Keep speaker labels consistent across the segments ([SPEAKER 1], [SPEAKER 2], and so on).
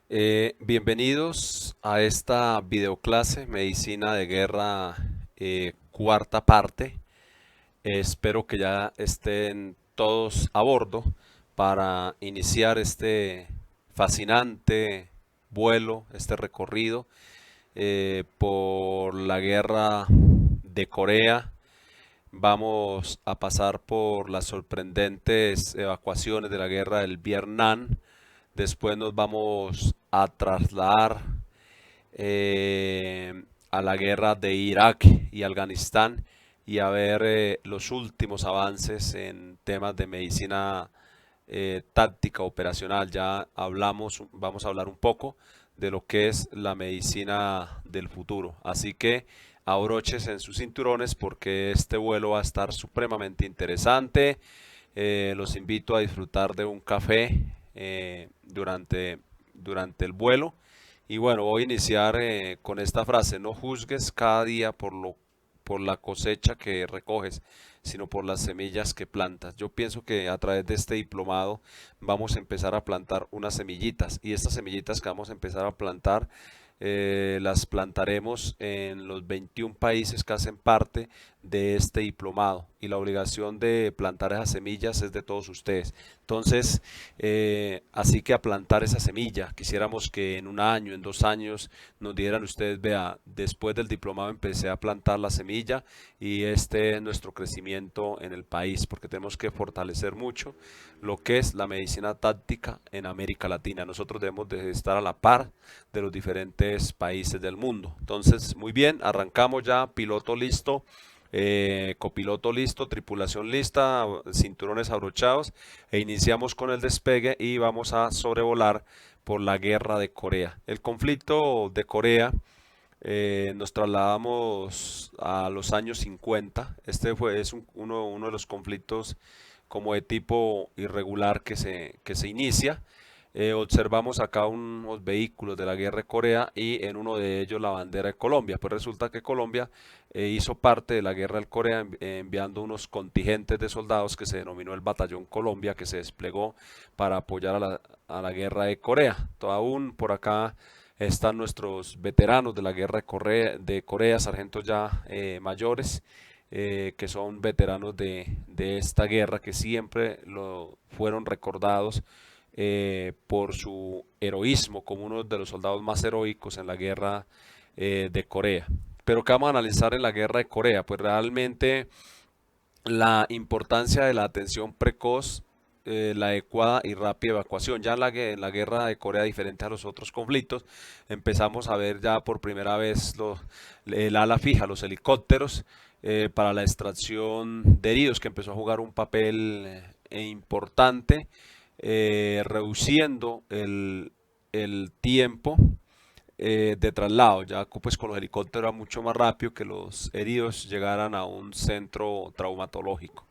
[SPEAKER 1] Bienvenidos a esta videoclase Medicina de Guerra, cuarta parte. Espero que ya estén todos a bordo para iniciar este fascinante vuelo, este recorrido por la guerra de Corea. Vamos a pasar por las sorprendentes evacuaciones de la guerra del Vietnam. Después nos vamos a trasladar a la guerra de Irak y Afganistán y a ver los últimos avances en temas de medicina táctica operacional. Ya hablamos, vamos a hablar un poco de lo que es la medicina del futuro. Así que abroches en sus cinturones porque este vuelo va a estar supremamente interesante. Los invito a disfrutar de un café durante el vuelo. Y bueno, voy a iniciar con esta frase: no juzgues cada día por la cosecha que recoges, sino por las semillas que plantas. Yo pienso que a través de este diplomado vamos a empezar a plantar unas semillitas, y estas semillitas que vamos a empezar a plantar las plantaremos en los 21 países que hacen parte de este diplomado, y la obligación de plantar esas semillas es de todos ustedes. Entonces, así que a plantar esa semilla. Quisiéramos que en un año, en 2 años, nos dieran ustedes: vea, después del diplomado empecé a plantar la semilla y este es nuestro crecimiento en el país, porque tenemos que fortalecer mucho lo que es la medicina táctica en América Latina. Nosotros debemos de estar a la par de los diferentes países del mundo. Entonces, muy bien, arrancamos ya. Piloto listo, copiloto listo, tripulación lista, cinturones abrochados, e iniciamos con el despegue y vamos a sobrevolar por la guerra de Corea. El conflicto de Corea, nos trasladamos a los años 50. Uno de los conflictos como de tipo irregular que se inicia. Observamos acá unos vehículos de la guerra de Corea y en uno de ellos la bandera de Colombia. Pues resulta que Colombia hizo parte de la guerra de Corea enviando unos contingentes de soldados que se denominó el Batallón Colombia, que se desplegó para apoyar a la guerra de Corea. Aún por acá están nuestros veteranos de la guerra de Corea, sargentos ya mayores, que son veteranos de esta guerra, que siempre fueron recordados por su heroísmo como uno de los soldados más heroicos en la guerra de Corea. Pero ¿qué vamos a analizar en la guerra de Corea? Pues realmente la importancia de la atención precoz, la adecuada y rápida evacuación. Ya en la guerra de Corea, diferente a los otros conflictos, empezamos a ver ya por primera vez el ala fija, los helicópteros, para la extracción de heridos, que empezó a jugar un papel importante, reduciendo el tiempo de traslado. Ya pues con los helicópteros era mucho más rápido que los heridos llegaran a un centro traumatológico.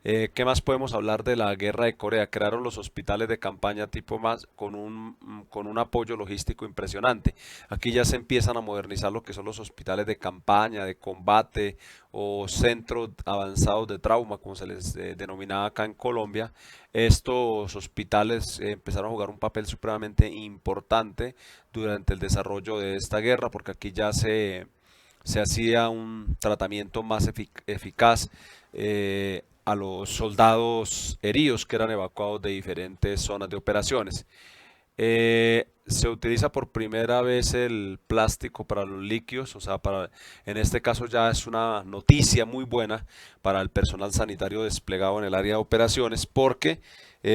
[SPEAKER 1] ¿Qué más podemos hablar de la guerra de Corea? Crearon los hospitales de campaña tipo más con un apoyo logístico impresionante. Aquí ya se empiezan a modernizar lo que son los hospitales de campaña, de combate o centros avanzados de trauma, como se les denominaba acá en Colombia. Estos hospitales empezaron a jugar un papel supremamente importante durante el desarrollo de esta guerra, porque aquí ya se hacía un tratamiento más eficaz a los soldados heridos que eran evacuados de diferentes zonas de operaciones. Se utiliza por primera vez el plástico para los líquidos, o sea, en este caso ya es una noticia muy buena para el personal sanitario desplegado en el área de operaciones, porque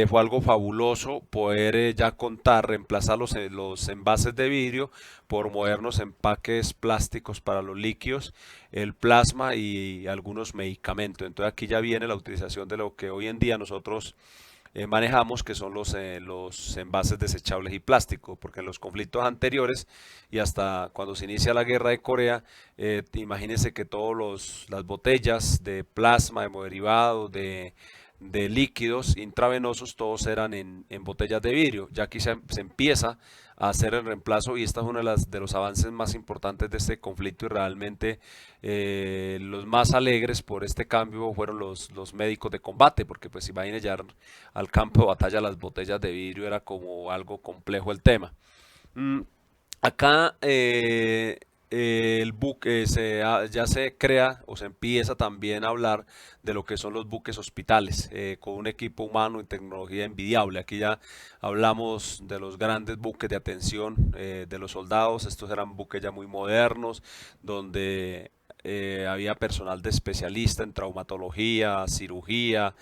[SPEAKER 1] fue algo fabuloso poder ya contar, reemplazar los envases de vidrio por modernos empaques plásticos para los líquidos, el plasma y algunos medicamentos. Entonces aquí ya viene la utilización de lo que hoy en día nosotros manejamos, que son los envases desechables y plásticos, porque en los conflictos anteriores y hasta cuando se inicia la guerra de Corea, imagínense que todas las botellas de plasma, de hemoderivados, de líquidos intravenosos, todos eran en botellas de vidrio. Ya aquí se empieza a hacer el reemplazo, y esta es uno de los avances más importantes de este conflicto, y realmente los más alegres por este cambio fueron los médicos de combate, porque pues imagínense, ya al campo de batalla las botellas de vidrio era como algo complejo el tema. Mm, Acá el buque ya se crea o se empieza también a hablar de lo que son los buques hospitales, con un equipo humano y tecnología envidiable. Aquí ya hablamos de los grandes buques de atención de los soldados. Estos eran buques ya muy modernos, donde había personal de especialista en traumatología, cirugía,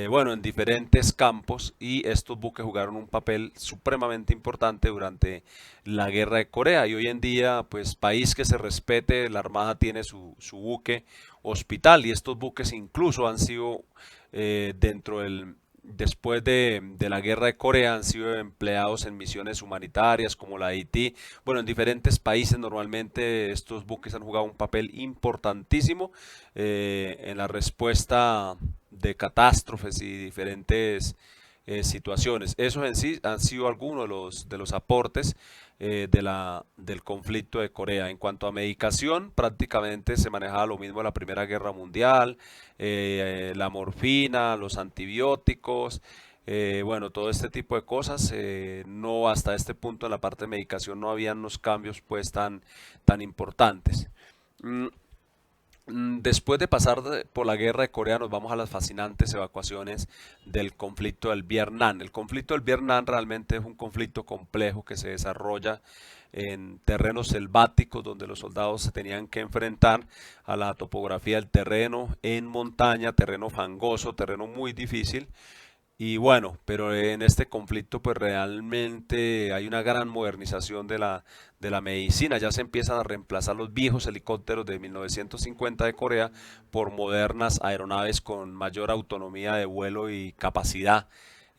[SPEAKER 1] bueno, en diferentes campos, y estos buques jugaron un papel supremamente importante durante la guerra de Corea. Y hoy en día, pues país que se respete, la Armada tiene su buque hospital, y estos buques incluso han sido dentro del... Después de la guerra de Corea han sido empleados en misiones humanitarias como la de Haití. Bueno, en diferentes países normalmente estos buques han jugado un papel importantísimo en la respuesta de catástrofes y diferentes situaciones. Esos en sí han sido algunos de los aportes del conflicto de Corea. En cuanto a medicación, prácticamente se manejaba lo mismo en la Primera Guerra Mundial, la morfina, los antibióticos, bueno, todo este tipo de cosas. No, hasta este punto en la parte de medicación no habían unos cambios pues tan importantes. Mm, Después de pasar por la guerra de Corea, nos vamos a las fascinantes evacuaciones del conflicto del Vietnam. El conflicto del Vietnam realmente es un conflicto complejo que se desarrolla en terrenos selváticos, donde los soldados se tenían que enfrentar a la topografía del terreno, en montaña, terreno fangoso, terreno muy difícil. Y bueno, pero en este conflicto pues realmente hay una gran modernización de la medicina. Ya se empiezan a reemplazar los viejos helicópteros de 1950 de Corea por modernas aeronaves con mayor autonomía de vuelo y capacidad.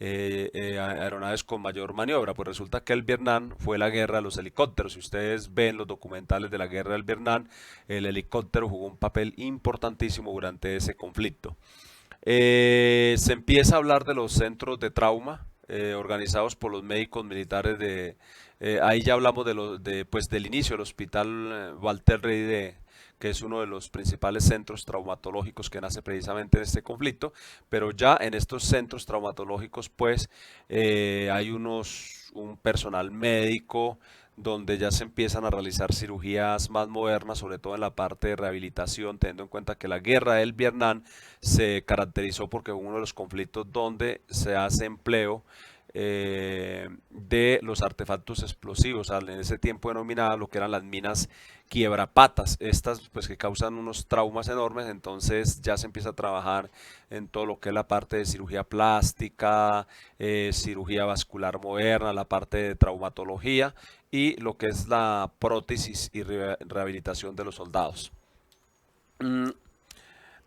[SPEAKER 1] Aeronaves con mayor maniobra. Pues resulta que el Vietnam fue la guerra de los helicópteros. Si ustedes ven los documentales de la guerra del Vietnam, el helicóptero jugó un papel importantísimo durante ese conflicto. Se empieza a hablar de los centros de trauma organizados por los médicos militares ahí ya hablamos pues, del inicio del hospital Walter Reed, que es uno de los principales centros traumatológicos que nace precisamente en este conflicto, pero ya en estos centros traumatológicos pues hay un personal médico, donde ya se empiezan a realizar cirugías más modernas, sobre todo en la parte de rehabilitación, teniendo en cuenta que la guerra del Vietnam se caracterizó porque fue uno de los conflictos donde se hace empleo de los artefactos explosivos, en ese tiempo denominadas lo que eran las minas quiebrapatas, estas pues que causan unos traumas enormes. Entonces ya se empieza a trabajar en todo lo que es la parte de cirugía plástica, cirugía vascular moderna, la parte de traumatología y lo que es la prótesis y rehabilitación de los soldados. Mm,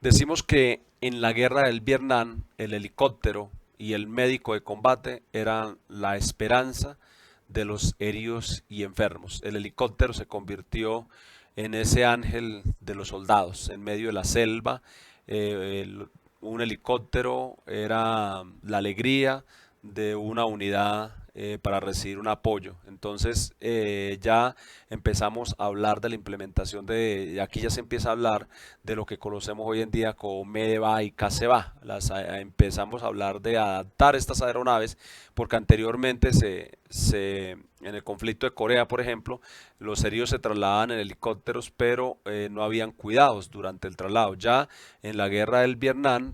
[SPEAKER 1] Decimos que en la guerra del Vietnam el helicóptero y el médico de combate eran la esperanza de los heridos y enfermos. El helicóptero se convirtió en ese ángel de los soldados en medio de la selva. Un helicóptero era la alegría de una unidad para recibir un apoyo. Entonces ya empezamos a hablar de la implementación aquí ya se empieza a hablar de lo que conocemos hoy en día como MEDEVAC y CASEVAC. Empezamos a hablar de adaptar estas aeronaves porque anteriormente en el conflicto de Corea, por ejemplo, los heridos se trasladaban en helicópteros, pero no habían cuidados durante el traslado. Ya en la guerra del Vietnam,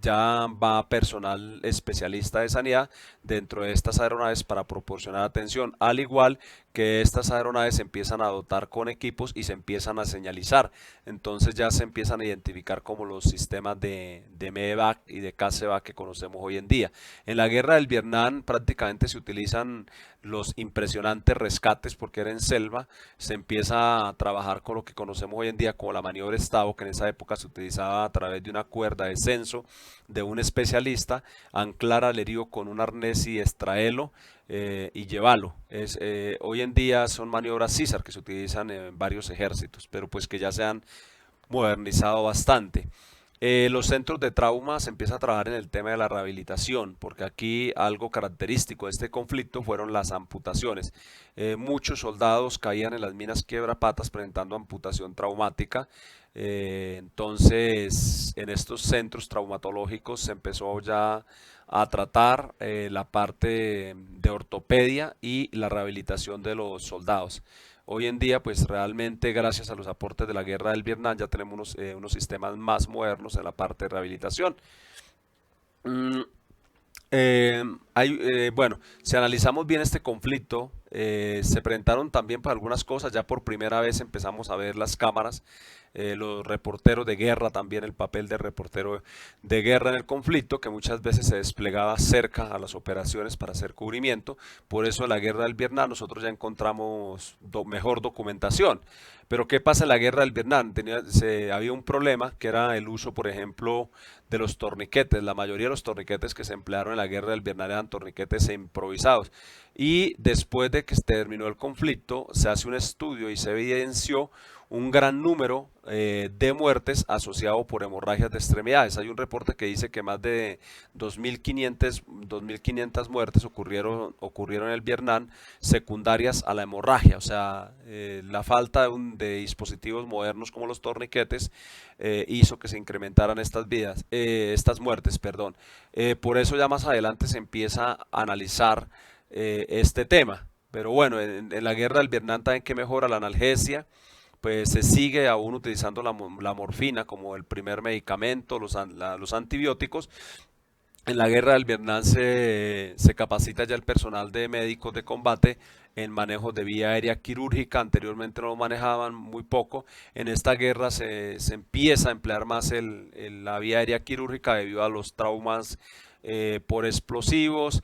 [SPEAKER 1] ya va personal especialista de sanidad dentro de estas aeronaves para proporcionar atención, al igual que estas aeronaves se empiezan a dotar con equipos y se empiezan a señalizar. Entonces ya se empiezan a identificar como los sistemas de MEDEVAC y de CASEVAC que conocemos hoy en día. En la guerra del Vietnam prácticamente se utilizan los impresionantes rescates porque era en selva. Se empieza a trabajar con lo que conocemos hoy en día como la maniobra Estado, que en esa época se utilizaba a través de una cuerda de censo de un especialista, anclar al herido con un arnés y extraerlo y llevarlo. Hoy en día son maniobras César que se utilizan en varios ejércitos, pero pues que ya se han modernizado bastante. Los centros de trauma se empieza a trabajar en el tema de la rehabilitación, porque aquí algo característico de este conflicto fueron las amputaciones. Muchos soldados caían en las minas quiebrapatas presentando amputación traumática. Entonces, en estos centros traumatológicos se empezó ya a tratar la parte de ortopedia ortopedia y la rehabilitación de los soldados. Hoy en día, pues realmente gracias a los aportes de la guerra del Vietnam ya tenemos unos sistemas más modernos en la parte de rehabilitación. Mm, bueno, si analizamos bien este conflicto, se presentaron también para algunas cosas, ya por primera vez empezamos a ver las cámaras, los reporteros de guerra, también el papel de reportero de guerra en el conflicto, que muchas veces se desplegaba cerca a las operaciones para hacer cubrimiento. Por eso en la guerra del Vietnam nosotros ya encontramos mejor documentación. Pero ¿qué pasa en la guerra del Vietnam? Había un problema que era el uso, por ejemplo, de los torniquetes. La mayoría de los torniquetes que se emplearon en la guerra del Vietnam eran torniquetes improvisados. Y después de que se terminó el conflicto, se hace un estudio y se evidenció un gran número de muertes asociado por hemorragias de extremidades. Hay un reporte que dice que más de 2.500 muertes ocurrieron en el Vietnam secundarias a la hemorragia, o sea, la falta de dispositivos modernos como los torniquetes hizo que se incrementaran estas muertes, perdón. Por eso ya más adelante se empieza a analizar este tema. Pero bueno, en la guerra del Vietnam también que mejora la analgesia, pues se sigue aún utilizando la morfina como el primer medicamento, los antibióticos. En la guerra del Vietnam se capacita ya el personal de médicos de combate en manejo de vía aérea quirúrgica. Anteriormente no lo manejaban muy poco. En esta guerra se empieza a emplear más la vía aérea quirúrgica debido a los traumas por explosivos.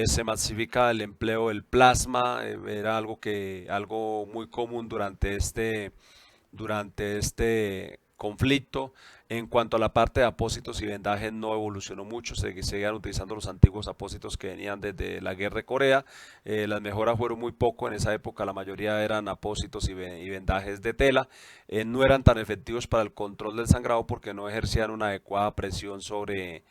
[SPEAKER 1] Se masifica el empleo del plasma, era algo muy común durante este conflicto. En cuanto a la parte de apósitos y vendajes no evolucionó mucho, se seguían utilizando los antiguos apósitos que venían desde la guerra de Corea. Las mejoras fueron muy poco en esa época, la mayoría eran apósitos y vendajes de tela. No eran tan efectivos para el control del sangrado porque no ejercían una adecuada presión sobre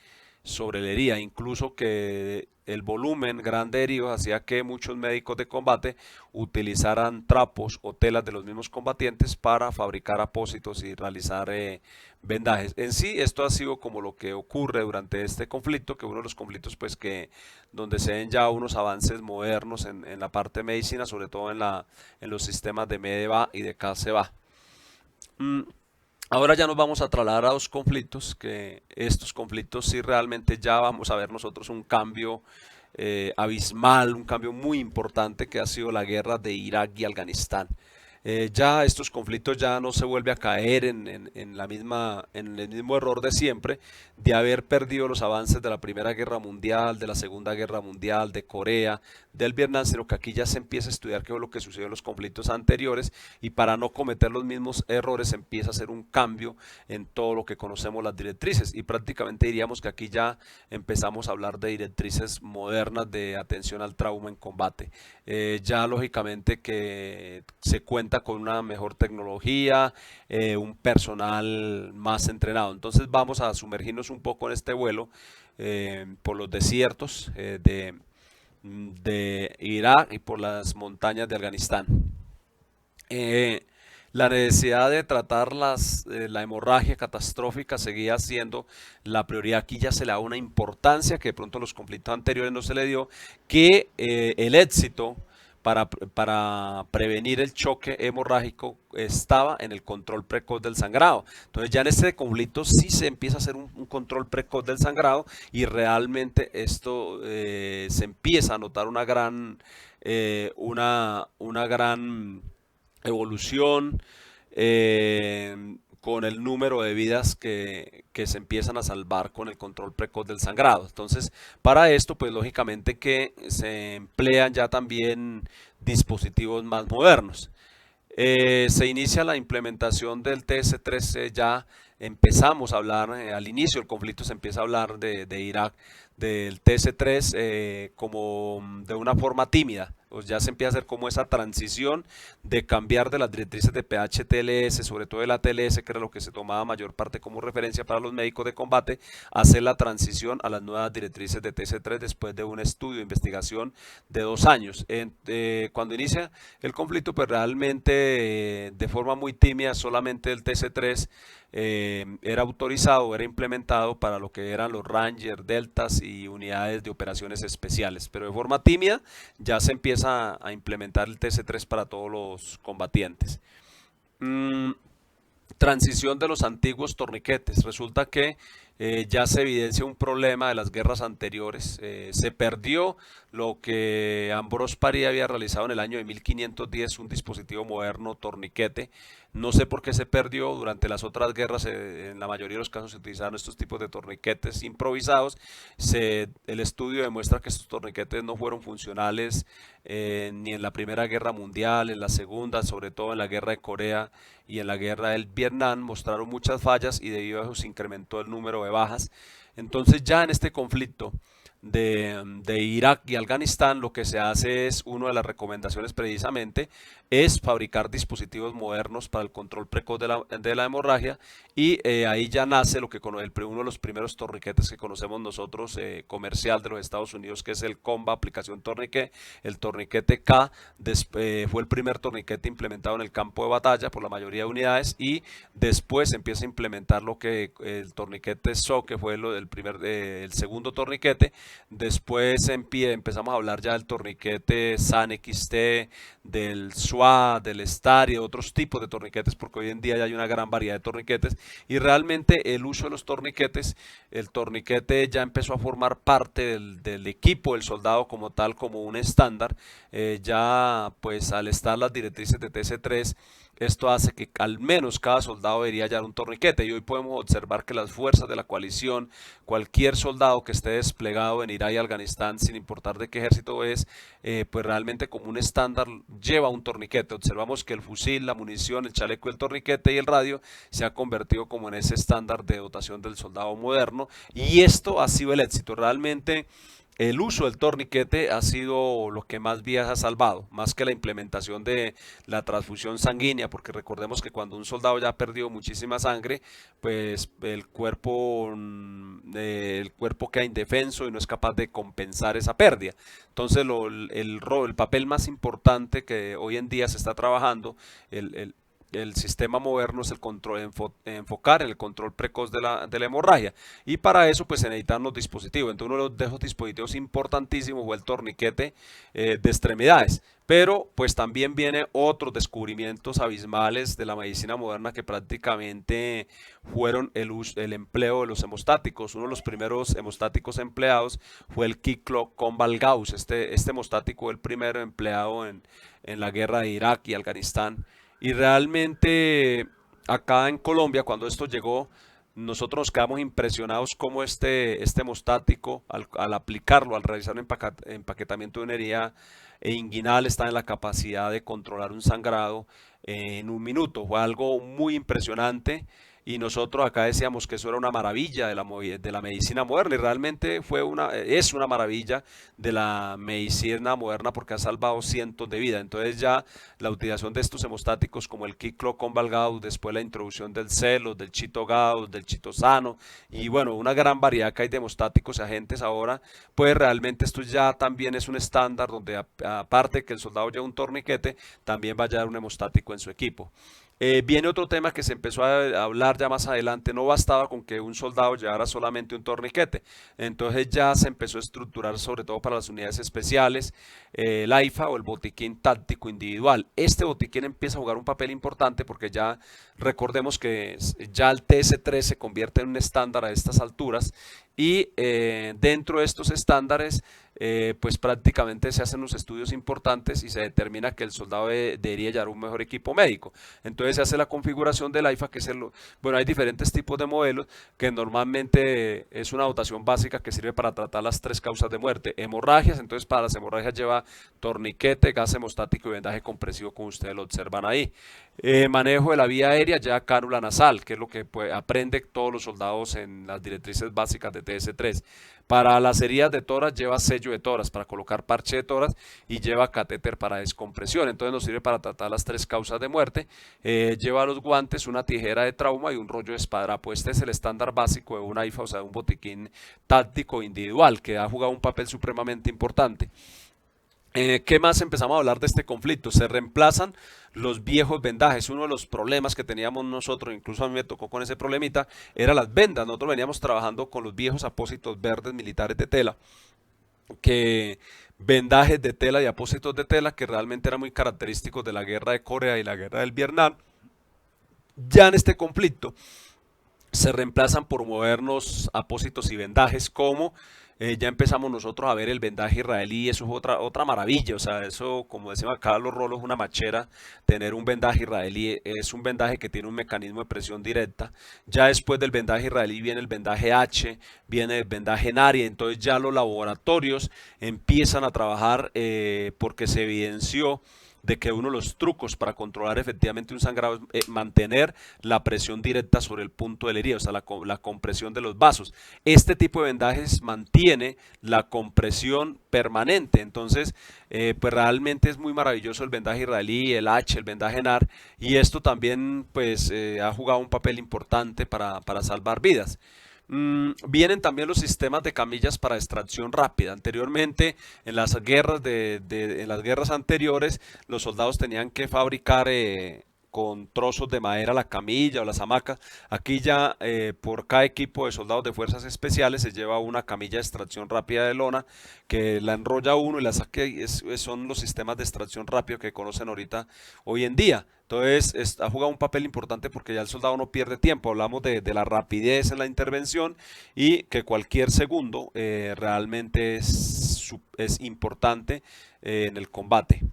[SPEAKER 1] la herida, incluso que el volumen grande de heridos hacía que muchos médicos de combate utilizaran trapos o telas de los mismos combatientes para fabricar apósitos y realizar vendajes. En sí, esto ha sido como lo que ocurre durante este conflicto, que uno de los conflictos pues que donde se ven ya unos avances modernos en la parte de medicina, sobre todo en los sistemas de MEDEVAC y de KCEVA. Ahora ya nos vamos a trasladar a dos conflictos, que estos conflictos sí realmente ya vamos a ver nosotros un cambio abismal, un cambio muy importante que ha sido la guerra de Irak y Afganistán. Ya estos conflictos ya no se vuelve a caer en el mismo error de siempre, de haber perdido los avances de la Primera Guerra Mundial, de la Segunda Guerra Mundial, de Corea, del Vietnam, sino que aquí ya se empieza a estudiar qué es lo que sucedió en los conflictos anteriores y para no cometer los mismos errores se empieza a hacer un cambio en todo lo que conocemos las directrices y prácticamente diríamos que aquí ya empezamos a hablar de directrices modernas de atención al trauma en combate. Ya lógicamente que se cuenta con una mejor tecnología, un personal más entrenado. Entonces vamos a sumergirnos un poco en este vuelo por los desiertos de Irak y por las montañas de Afganistán. Eh, la necesidad de tratar la hemorragia catastrófica seguía siendo la prioridad. Aquí ya se le da una importancia que de pronto en los conflictos anteriores no se le dio, que el éxito para prevenir el choque hemorrágico estaba en el control precoz del sangrado. Entonces ya en este conflicto sí se empieza a hacer un control precoz del sangrado y realmente esto se empieza a notar una gran evolución con el número de vidas que se empiezan a salvar con el control precoz del sangrado. Entonces, para esto, pues lógicamente que se emplean ya también dispositivos más modernos. Se inicia la implementación del TS-3, ya empezamos a hablar, al inicio del conflicto se empieza a hablar de Irak, del TS-3 como de una forma tímida. Pues ya se empieza a hacer como esa transición de cambiar de las directrices de PH-TLS, sobre todo de la TLS, que era lo que se tomaba mayor parte como referencia para los médicos de combate, a hacer la transición a las nuevas directrices de TC3 después de un estudio de investigación de 2 años. Cuando inicia el conflicto, pues realmente de forma muy tímida, solamente el TC3 era autorizado, era implementado para lo que eran los Ranger, Deltas y unidades de operaciones especiales, pero de forma tímida ya se empieza a implementar el TC3 para todos los combatientes. Mm, Transición de los antiguos torniquetes. Resulta que ya se evidencia un problema de las guerras anteriores. Se perdió lo que Ambrose Paré había realizado en el año de 1510, un dispositivo moderno torniquete. No sé por qué se perdió. Durante las otras guerras, en la mayoría de los casos se utilizaron estos tipos de torniquetes improvisados. El estudio demuestra que estos torniquetes no fueron funcionales ni en la Primera Guerra Mundial, en la Segunda, sobre todo en la Guerra de Corea y en la Guerra del Vietnam, mostraron muchas fallas y debido a eso se incrementó el número de bajas. Entonces ya en este conflicto de Irak y Afganistán, lo que se hace es, una de las recomendaciones precisamente, es fabricar dispositivos modernos para el control precoz de la hemorragia, y ahí ya nace lo que uno de los primeros torniquetes que conocemos nosotros, comercial de los Estados Unidos, que es el Comba aplicación torniquete, el torniquete K. Fue el primer torniquete implementado en el campo de batalla por la mayoría de unidades, y después empieza a implementar lo que el torniquete SO, que fue el segundo torniquete. Después empezamos a hablar ya del torniquete SAN XT, del SWA, del STAR y de otros tipos de torniquetes, porque hoy en día ya hay una gran variedad de torniquetes, y realmente el uso de los torniquetes, el torniquete ya empezó a formar parte del equipo del soldado como tal, como un estándar. Ya pues al estar las directrices de TC3, esto hace que al menos cada soldado debería hallar un torniquete, y hoy podemos observar que las fuerzas de la coalición, cualquier soldado que esté desplegado en Irak y Afganistán, sin importar de qué ejército es, pues realmente como un estándar lleva un torniquete. Observamos que el fusil, la munición, el chaleco, el torniquete y el radio se ha convertido como en ese estándar de dotación del soldado moderno, y esto ha sido el éxito. Realmente el uso del torniquete ha sido lo que más vidas ha salvado, más que la implementación de la transfusión sanguínea, porque recordemos que cuando un soldado ya ha perdido muchísima sangre, pues el cuerpo queda indefenso y no es capaz de compensar esa pérdida. Entonces el papel más importante que hoy en día se está trabajando, el sistema moderno, es el enfocar en el control precoz de la hemorragia, y para eso pues se necesitan los dispositivos. Entonces uno de esos dispositivos importantísimos fue el torniquete de extremidades, pero pues también viene otros descubrimientos abismales de la medicina moderna, que prácticamente fueron el empleo de los hemostáticos. Uno de los primeros hemostáticos empleados fue el Kiklo Conval-Gauss. Este hemostático fue el primero empleado en la guerra de Irak y Afganistán. Y realmente acá en Colombia, cuando esto llegó, nosotros nos quedamos impresionados cómo este hemostático, al aplicarlo, al realizar un empaquetamiento de una herida inguinal, está en la capacidad de controlar un sangrado en un minuto. Fue algo muy impresionante. Y nosotros acá decíamos que eso era una maravilla de la medicina moderna, y realmente es una maravilla de la medicina moderna, porque ha salvado cientos de vidas. Entonces ya la utilización de estos hemostáticos como el Kiklo Conval-Gauss, después la introducción del Celos, del Chito-Gauss, del Chitosano, y bueno, una gran variedad que hay de hemostáticos y agentes ahora, pues realmente esto ya también es un estándar donde aparte que el soldado lleva un torniquete, también va a llevar un hemostático en su equipo. Viene otro tema que se empezó a hablar ya más adelante. No bastaba con que un soldado llevara solamente un torniquete, entonces ya se empezó a estructurar, sobre todo para las unidades especiales, el AIFA, o el botiquín táctico individual. Este botiquín empieza a jugar un papel importante, porque ya recordemos que ya el TS3 se convierte en un estándar a estas alturas, y dentro de estos estándares pues prácticamente se hacen los estudios importantes y se determina que el soldado debería llevar un mejor equipo médico. Entonces se hace la configuración del AIFA, que es bueno, hay diferentes tipos de modelos, que normalmente es una dotación básica que sirve para tratar las tres causas de muerte: hemorragias. Entonces para las hemorragias lleva torniquete, gas hemostático y vendaje compresivo, como ustedes lo observan ahí. Manejo de la vía aérea, lleva cánula nasal, que es lo que aprende todos los soldados en las directrices básicas de TS3. Para las heridas de tórax lleva sello de tórax para colocar parche de tórax, y lleva catéter para descompresión. Entonces nos sirve para tratar las tres causas de muerte. Lleva los guantes, una tijera de trauma y un rollo de esparadrapo. Este es el estándar básico de un AIFA, o sea, un botiquín táctico individual, que ha jugado un papel supremamente importante. ¿Qué más empezamos a hablar de este conflicto? Se reemplazan los viejos vendajes. Uno de los problemas que teníamos nosotros, incluso a mí me tocó con ese problemita, era las vendas. Nosotros veníamos trabajando con los viejos apósitos verdes militares de tela, que vendajes de tela y apósitos de tela que realmente eran muy característicos de la guerra de Corea y la guerra del Vietnam. Ya en este conflicto se reemplazan por modernos apósitos y vendajes como ya empezamos nosotros a ver el vendaje israelí, eso es otra maravilla, o sea, eso como decimos acá los rolos, una machera, tener un vendaje israelí es un vendaje que tiene un mecanismo de presión directa, ya después del vendaje israelí viene el vendaje H, viene el vendaje NARI, entonces ya los laboratorios empiezan a trabajar porque se evidenció de que uno de los trucos para controlar efectivamente un sangrado es mantener la presión directa sobre el punto de la herida, o sea, la compresión de los vasos. Este tipo de vendajes mantiene la compresión permanente, entonces, pues realmente es muy maravilloso el vendaje israelí, el H, el vendaje NAR, y esto también, pues, ha jugado un papel importante para salvar vidas. Vienen también los sistemas de camillas para extracción rápida. Anteriormente, en las guerras en las guerras anteriores, los soldados tenían que fabricar con trozos de madera la camilla o las hamacas. Aquí ya por cada equipo de soldados de fuerzas especiales se lleva una camilla de extracción rápida de lona que la enrolla uno y la saque. Son los sistemas de extracción rápido que conocen ahorita hoy en día. Entonces, ha jugado un papel importante porque ya el soldado no pierde tiempo. Hablamos de la rapidez en la intervención y que cualquier segundo realmente es importante en el combate.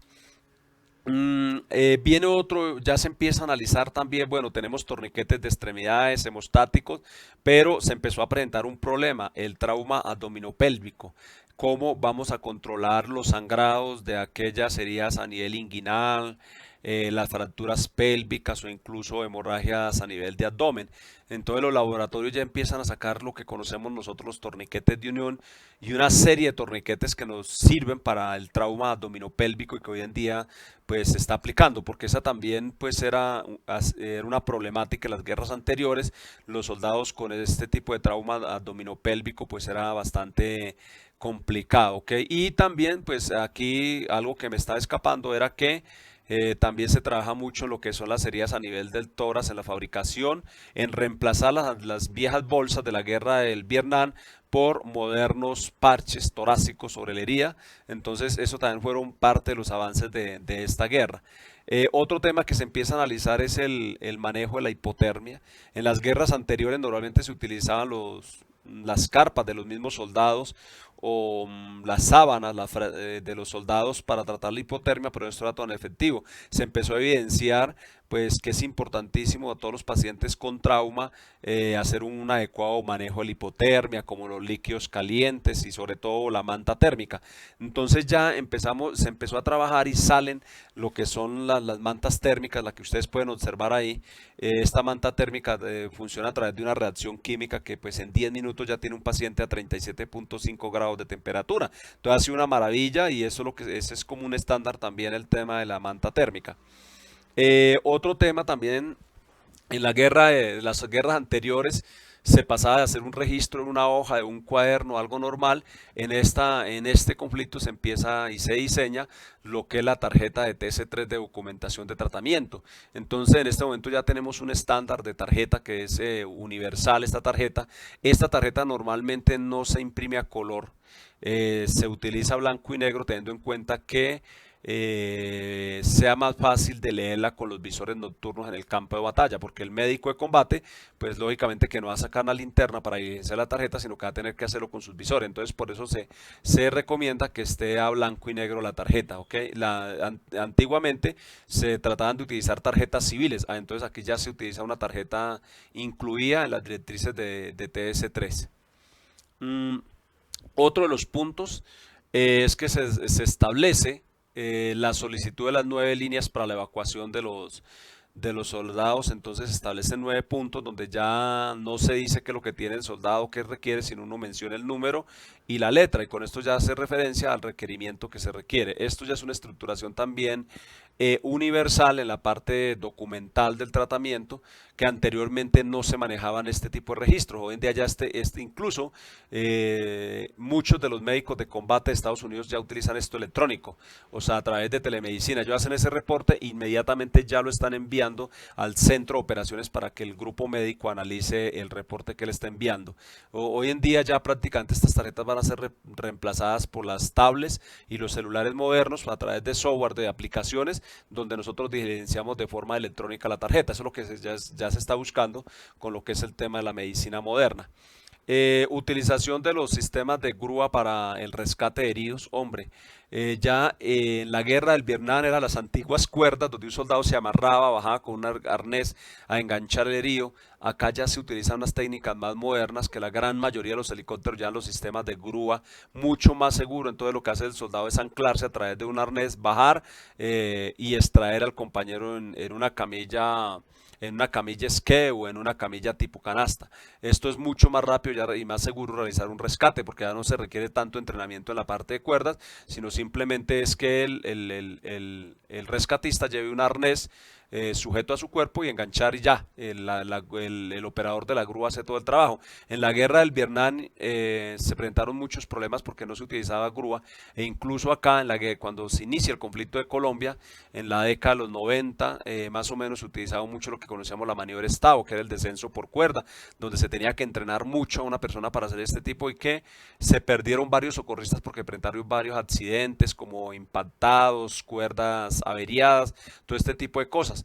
[SPEAKER 1] Viene otro, ya se empieza a analizar también, bueno, tenemos torniquetes de extremidades, hemostáticos, pero se empezó a presentar un problema, el trauma abdominopélvico. ¿Cómo vamos a controlar los sangrados de aquellas heridas a nivel inguinal, las fracturas pélvicas o incluso hemorragias a nivel de abdomen? Entonces los laboratorios ya empiezan a sacar lo que conocemos nosotros los torniquetes de unión y una serie de torniquetes que nos sirven para el trauma abdominopélvico y que hoy en día pues se está aplicando, porque esa también pues era una problemática en las guerras anteriores. Los soldados con este tipo de trauma abdominopélvico pues era bastante complicado, ¿ok? Y también pues aquí algo que me está escapando era que también se trabaja mucho lo que son las heridas a nivel del tórax en la fabricación, en reemplazar las viejas bolsas de la guerra del Vietnam por modernos parches torácicos sobre la herida. Entonces eso también fueron parte de los avances de esta guerra. Otro tema que se empieza a analizar es el manejo de la hipotermia. En las guerras anteriores normalmente se utilizaban las carpas de los mismos soldados o las sábanas de los soldados para tratar la hipotermia, pero esto era tan efectivo. Se empezó a evidenciar pues que es importantísimo a todos los pacientes con trauma hacer un adecuado manejo de la hipotermia, como los líquidos calientes y sobre todo la manta térmica. Entonces ya se empezó a trabajar y salen lo que son las mantas térmicas, la que ustedes pueden observar ahí. Esta manta térmica funciona a través de una reacción química que pues en 10 minutos ya tiene un paciente a 37.5 grados de temperatura. Entonces ha sido una maravilla y eso ese es como un estándar también el tema de la manta térmica. Otro tema también en las guerras anteriores se pasaba de hacer un registro en una hoja, de un cuaderno, algo normal. En este conflicto se empieza y se diseña lo que es la tarjeta de TC3 de documentación de tratamiento. Entonces en este momento ya tenemos un estándar de tarjeta que es universal esta tarjeta. Esta tarjeta normalmente no se imprime a color, se utiliza blanco y negro teniendo en cuenta que sea más fácil de leerla con los visores nocturnos en el campo de batalla, porque el médico de combate, pues lógicamente que no va a sacar una linterna para evidenciar la tarjeta, sino que va a tener que hacerlo con sus visores. Entonces por eso se recomienda que esté a blanco y negro la tarjeta, ¿ok? Antiguamente se trataban de utilizar tarjetas civiles, entonces aquí ya se utiliza una tarjeta incluida en las directrices de TS3. Mm, Otro de los puntos es que se establece la solicitud de las 9 líneas para la evacuación de los soldados. Entonces se establecen 9 puntos donde ya no se dice que lo que tiene el soldado que requiere, sino uno menciona el número y la letra, y con esto ya hace referencia al requerimiento que se requiere. Esto ya es una estructuración también universal en la parte documental del tratamiento, que anteriormente no se manejaban este tipo de registros. Hoy en día ya incluso muchos de los médicos de combate de Estados Unidos ya utilizan esto electrónico, o sea, a través de telemedicina. Ellos hacen ese reporte, inmediatamente ya lo están enviando al centro de operaciones para que el grupo médico analice el reporte que le está enviando. Hoy en día ya prácticamente estas tarjetas van a ser reemplazadas por las tablets y los celulares modernos a través de software, de aplicaciones, donde nosotros diligenciamos de forma electrónica la tarjeta. Eso es lo que ya se está buscando con lo que es el tema de la medicina moderna. Utilización de los sistemas de grúa para el rescate de heridos. Hombre, ya en la guerra del Vietnam eran las antiguas cuerdas donde un soldado se amarraba, bajaba con un arnés a enganchar el herido. Acá ya se utilizan unas técnicas más modernas, que la gran mayoría de los helicópteros ya en los sistemas de grúa, mucho más seguro. Entonces lo que hace el soldado es anclarse a través de un arnés, bajar y extraer al compañero en una camilla esqué o en una camilla tipo canasta. Esto es mucho más rápido y más seguro realizar un rescate, porque ya no se requiere tanto entrenamiento en la parte de cuerdas, sino simplemente es que el rescatista lleve un arnés sujeto a su cuerpo y enganchar, y ya, el operador de la grúa hace todo el trabajo. En la guerra del Vietnam se presentaron muchos problemas porque no se utilizaba grúa, e incluso acá cuando se inicia el conflicto de Colombia, en la década de los 90, más o menos se utilizaba mucho lo que conocíamos la maniobra Estado, que era el descenso por cuerda, donde se tenía que entrenar mucho a una persona para hacer este tipo, y que se perdieron varios socorristas porque presentaron varios accidentes como impactados, cuerdas averiadas, todo este tipo de cosas.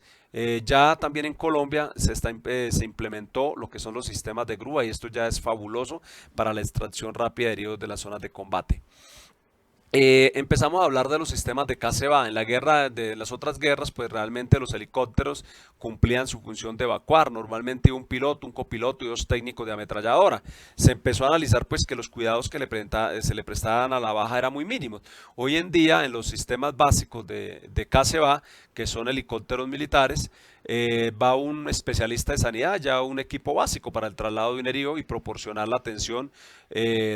[SPEAKER 1] Ya también en Colombia se implementó lo que son los sistemas de grúa, y esto ya es fabuloso para la extracción rápida de heridos de las zonas de combate. Empezamos a hablar de los sistemas de KCBA. En la guerra, de las otras guerras, pues realmente los helicópteros cumplían su función de evacuar. Normalmente un piloto, un copiloto y dos técnicos de ametralladora. Se empezó a analizar pues que los cuidados que se le prestaban a la baja eran muy mínimos. Hoy en día en los sistemas básicos de KCBA, que son helicópteros militares, va un especialista de sanidad, ya un equipo básico para el traslado de un herido y proporcionar la atención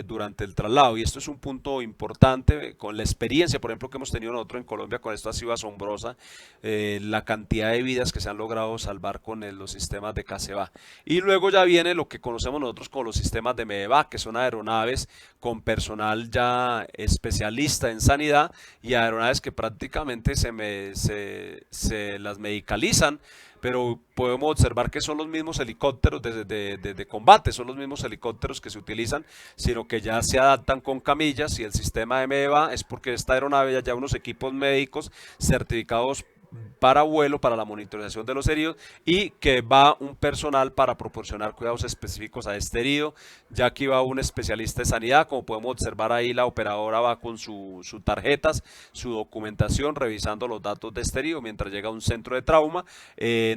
[SPEAKER 1] durante el traslado. Y esto es un punto importante. Con la experiencia, por ejemplo, que hemos tenido nosotros en Colombia, con esto ha sido asombrosa, la cantidad de vidas que se han logrado salvar con los sistemas de KCBA. Y luego ya viene lo que conocemos nosotros como los sistemas de MEDEVAC, que son aeronaves con personal ya especialista en sanidad, y aeronaves que prácticamente se las medicalizan, pero podemos observar que son los mismos helicópteros de combate, son los mismos helicópteros que se utilizan, sino que ya se adaptan con camillas, y el sistema de MEDEVAC es porque esta aeronave ya lleva unos equipos médicos certificados para vuelo, para la monitorización de los heridos, y que va un personal para proporcionar cuidados específicos a este herido. Ya aquí va un especialista de sanidad, como podemos observar ahí la operadora va con sus tarjetas, su documentación, revisando los datos de este herido mientras llega a un centro de trauma.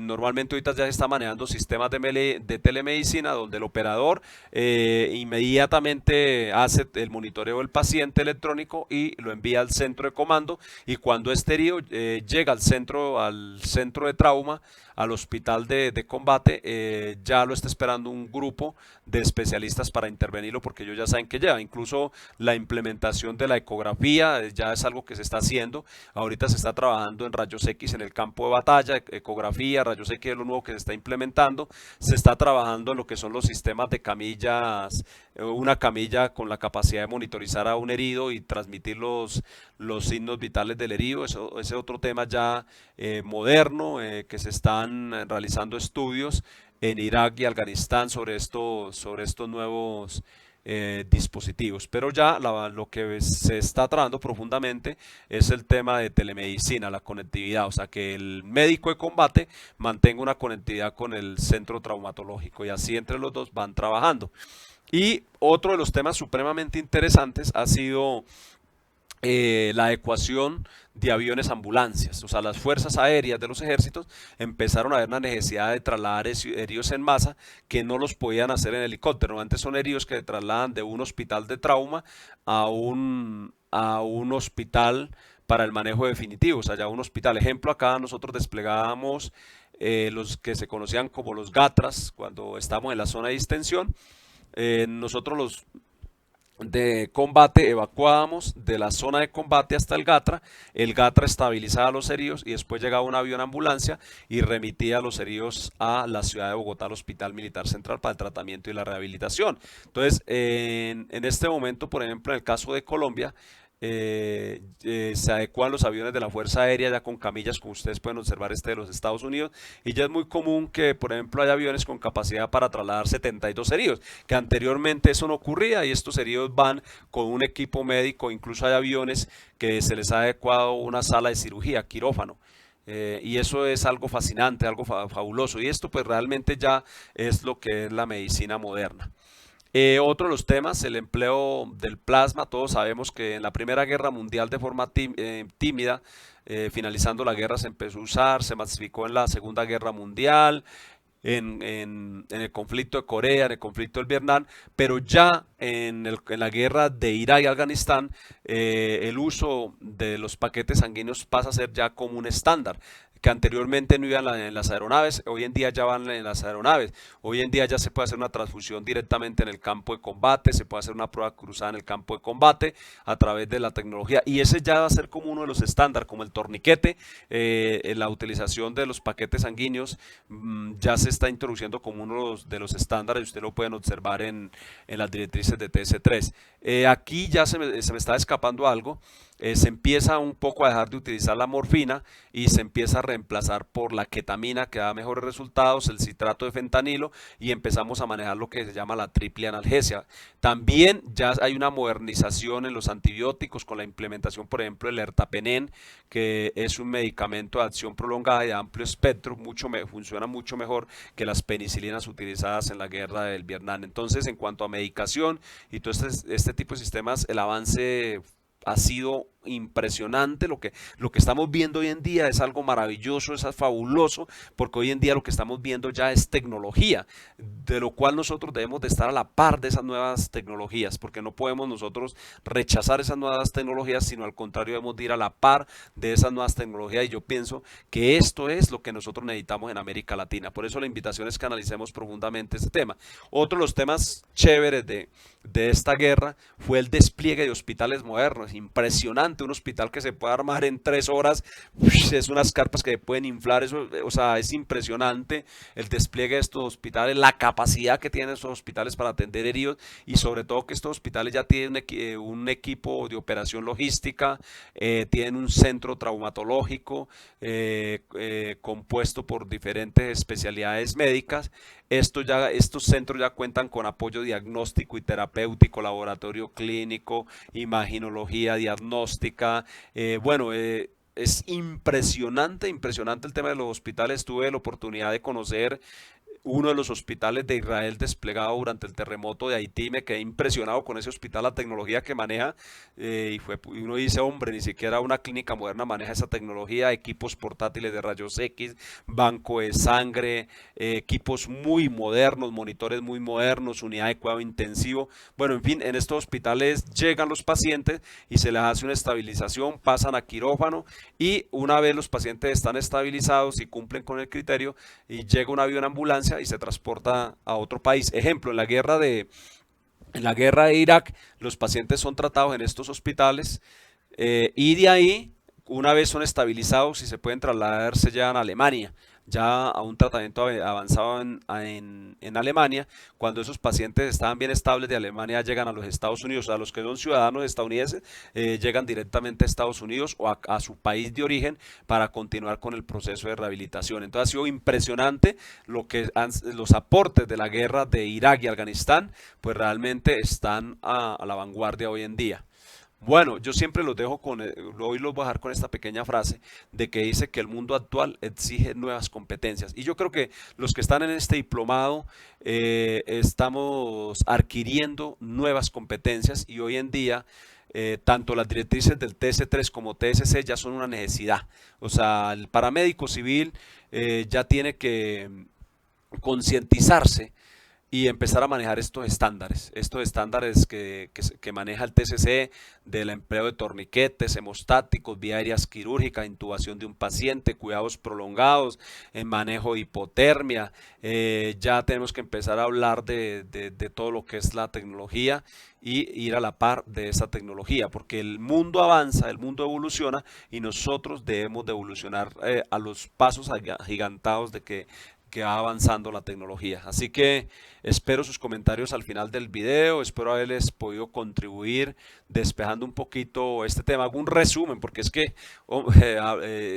[SPEAKER 1] Normalmente ahorita ya se está manejando sistemas de telemedicina, donde el operador inmediatamente hace el monitoreo del paciente electrónico y lo envía al centro de comando, y cuando este herido llega al centro de trauma, al hospital de combate, ya lo está esperando un grupo de especialistas para intervenirlo, porque ellos ya saben que lleva. Incluso la implementación de la ecografía ya es algo que se está haciendo. Ahorita se está trabajando en rayos X en el campo de batalla, ecografía, rayos X es lo nuevo que se está implementando. Se está trabajando en lo que son los sistemas de camillas, una camilla con la capacidad de monitorizar a un herido y transmitir los signos vitales del herido. Ese otro tema ya moderno, que se están realizando estudios en Irak y Afganistán sobre estos nuevos dispositivos. Pero ya lo que se está tratando profundamente es el tema de telemedicina, la conectividad, o sea, que el médico de combate mantenga una conectividad con el centro traumatológico, y así entre los dos van trabajando. Y otro de los temas supremamente interesantes ha sido la ecuación de aviones ambulancias. O sea, las fuerzas aéreas de los ejércitos empezaron a ver la necesidad de trasladar heridos en masa, que no los podían hacer en helicóptero. Antes son heridos que se trasladan de un hospital de trauma a un hospital para el manejo definitivo, o sea, ya un hospital. Ejemplo, acá nosotros desplegábamos los que se conocían como los GATRAS cuando estábamos en la zona de distensión. Nosotros de combate, evacuábamos de la zona de combate hasta el Gatra estabilizaba a los heridos y después llegaba un avión ambulancia y remitía a los heridos a la ciudad de Bogotá, al Hospital Militar Central para el tratamiento y la rehabilitación. Entonces, en este momento, por ejemplo, en el caso de Colombia, se adecuan los aviones de la Fuerza Aérea ya con camillas, como ustedes pueden observar este de los Estados Unidos, y ya es muy común que, por ejemplo, haya aviones con capacidad para trasladar 72 heridos, que anteriormente eso no ocurría y estos heridos van con un equipo médico, incluso hay aviones que se les ha adecuado una sala de cirugía, quirófano. Y eso es algo fascinante, algo fabuloso. Y esto pues realmente ya es lo que es la medicina moderna. Otro de los temas, el empleo del plasma. Todos sabemos que en la Primera Guerra Mundial de forma tímida, finalizando la guerra se empezó a usar, se masificó en la Segunda Guerra Mundial, en el conflicto de Corea, en el conflicto del Vietnam, pero ya en la guerra de Irak y Afganistán, el uso de los paquetes sanguíneos pasa a ser ya como un estándar que anteriormente no iban en las aeronaves, hoy en día ya van en las aeronaves. Hoy en día ya se puede hacer una transfusión directamente en el campo de combate, se puede hacer una prueba cruzada en el campo de combate a través de la tecnología. Y ese ya va a ser como uno de los estándares, como el torniquete, la utilización de los paquetes sanguíneos ya se está introduciendo como uno de los estándares. Ustedes lo pueden observar en las directrices de TS3. Aquí ya se me está escapando algo. Se empieza un poco a dejar de utilizar la morfina y se empieza a reemplazar por la ketamina, que da mejores resultados, el citrato de fentanilo, y empezamos a manejar lo que se llama la triple analgesia. También ya hay una modernización en los antibióticos con la implementación, por ejemplo, del ertapenem, que es un medicamento de acción prolongada y de amplio espectro, funciona mucho mejor que las penicilinas utilizadas en la guerra del Vietnam. Entonces, en cuanto a medicación y todo este tipo de sistemas, el avance ha sido impresionante. Lo que estamos viendo hoy en día es algo maravilloso, es fabuloso, porque hoy en día lo que estamos viendo ya es tecnología, de lo cual nosotros debemos de estar a la par de esas nuevas tecnologías, porque no podemos nosotros rechazar esas nuevas tecnologías, sino al contrario debemos de ir a la par de esas nuevas tecnologías, y yo pienso que esto es lo que nosotros necesitamos en América Latina. Por eso la invitación es que analicemos profundamente este tema. Otro de los temas chéveres de esta guerra fue el despliegue de hospitales modernos. Impresionante, un hospital que se puede armar en 3 horas, es unas carpas que pueden inflar, eso, o sea, es impresionante el despliegue de estos hospitales, la capacidad que tienen estos hospitales para atender heridos, y sobre todo que estos hospitales ya tienen un equipo de operación logística, tienen un centro traumatológico compuesto por diferentes especialidades médicas. Estos centros ya cuentan con apoyo diagnóstico y terapéutico, laboratorio clínico, imaginología diagnóstica. Es impresionante, impresionante el tema de los hospitales. Tuve la oportunidad de conocer uno de los hospitales de Israel desplegado durante el terremoto de Haití. Me quedé impresionado con ese hospital, la tecnología que maneja, y uno dice, hombre, ni siquiera una clínica moderna maneja esa tecnología, equipos portátiles de rayos X, banco de sangre, equipos muy modernos, monitores muy modernos, unidad de cuidado intensivo. Bueno, en fin, en estos hospitales llegan los pacientes y se les hace una estabilización, pasan a quirófano, y una vez los pacientes están estabilizados y cumplen con el criterio, y llega un avión ambulancia y se transporta a otro país. Ejemplo, en la guerra de Irak, los pacientes son tratados en estos hospitales, y de ahí, una vez son estabilizados y se pueden trasladar, se llevan a Alemania, ya a un tratamiento avanzado en Alemania. Cuando esos pacientes estaban bien estables de Alemania, llegan a los Estados Unidos. O sea, los que son ciudadanos estadounidenses llegan directamente a Estados Unidos o a su país de origen para continuar con el proceso de rehabilitación. Entonces ha sido impresionante los aportes de la guerra de Irak y Afganistán, pues realmente están a la vanguardia hoy en día. Bueno, yo siempre los dejo hoy los voy a dejar con esta pequeña frase de que dice que el mundo actual exige nuevas competencias. Y yo creo que los que están en este diplomado estamos adquiriendo nuevas competencias, y hoy en día tanto las directrices del TS3 como TSC ya son una necesidad. O sea, el paramédico civil ya tiene que concientizarse y empezar a manejar estos estándares que maneja el TCC del empleo de torniquetes, hemostáticos, vía aéreas quirúrgicas, intubación de un paciente, cuidados prolongados, en manejo de hipotermia. Ya tenemos que empezar a hablar de todo lo que es la tecnología y ir a la par de esa tecnología, porque el mundo avanza, el mundo evoluciona y nosotros debemos de evolucionar a los pasos agigantados que va avanzando la tecnología. Así que espero sus comentarios al final del video, espero haberles podido contribuir despejando un poquito este tema, hago un resumen, porque es que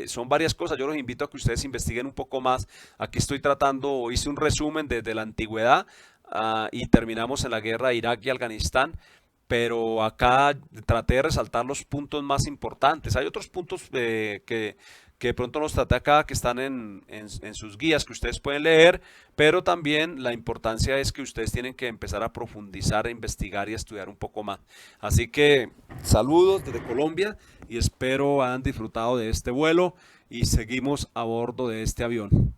[SPEAKER 1] son varias cosas, yo los invito a que ustedes investiguen un poco más. Aquí estoy tratando, hice un resumen desde la antigüedad y terminamos en la guerra de Irak y Afganistán, pero acá traté de resaltar los puntos más importantes. Hay otros puntos que de pronto los traté acá, que están en sus guías, que ustedes pueden leer, pero también la importancia es que ustedes tienen que empezar a profundizar, a investigar y a estudiar un poco más. Así que saludos desde Colombia y espero hayan disfrutado de este vuelo y seguimos a bordo de este avión.